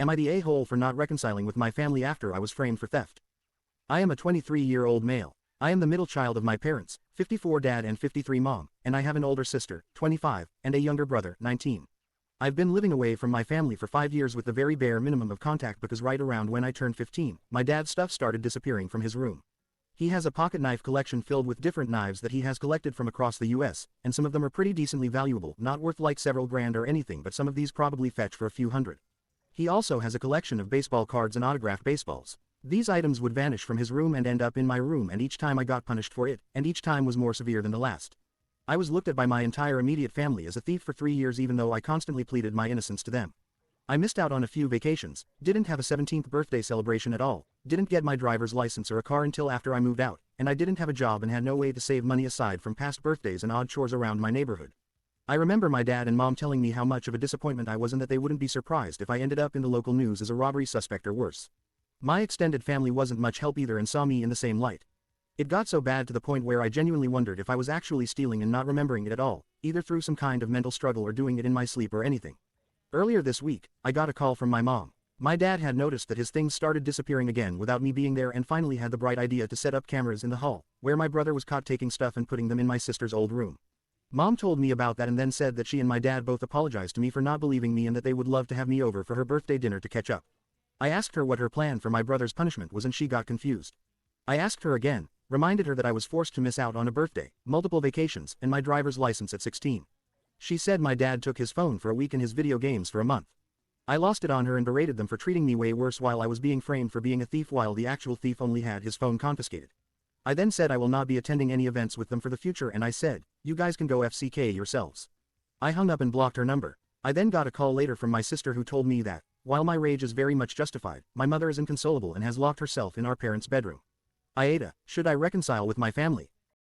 Am I the a-hole for not reconciling with my family after I was framed for theft? I am a 23-year-old male. I am the middle child of my parents, 54 dad and 53 mom, and I have an older sister, 25, and a younger brother, 19. I've been living away from my family for 5 years with the very bare minimum of contact because right around when I turned 15, my dad's stuff started disappearing from his room. He has a pocket knife collection filled with different knives that he has collected from across the US, and some of them are pretty decently valuable, not worth like several grand or anything, but some of these probably fetch for a few hundred. He also has a collection of baseball cards and autographed baseballs. These items would vanish from his room and end up in my room, and each time I got punished for it, and each time was more severe than the last. I was looked at by my entire immediate family as a thief for 3 years even though I constantly pleaded my innocence to them. I missed out on a few vacations, didn't have a 17th birthday celebration at all, didn't get my driver's license or a car until after I moved out, and I didn't have a job and had no way to save money aside from past birthdays and odd chores around my neighborhood. I remember my dad and mom telling me how much of a disappointment I was and that they wouldn't be surprised if I ended up in the local news as a robbery suspect or worse. My extended family wasn't much help either and saw me in the same light. It got so bad to the point where I genuinely wondered if I was actually stealing and not remembering it at all, either through some kind of mental struggle or doing it in my sleep or anything. Earlier this week, I got a call from my mom. My dad had noticed that his things started disappearing again without me being there and finally had the bright idea to set up cameras in the hall, where my brother was caught taking stuff and putting them in my sister's old room. Mom told me about that and then said that she and my dad both apologized to me for not believing me and that they would love to have me over for her birthday dinner to catch up. I asked her what her plan for my brother's punishment was and she got confused. I asked her again, reminded her that I was forced to miss out on a birthday, multiple vacations, and my driver's license at 16. She said my dad took his phone for a week and his video games for a month. I lost it on her and berated them for treating me way worse while I was being framed for being a thief while the actual thief only had his phone confiscated. I then said I will not be attending any events with them for the future and I said, you guys can go FCK yourselves. I hung up and blocked her number. I then got a call later from my sister who told me that, while my rage is very much justified, my mother is inconsolable and has locked herself in our parents' bedroom. Aida, should I reconcile with my family?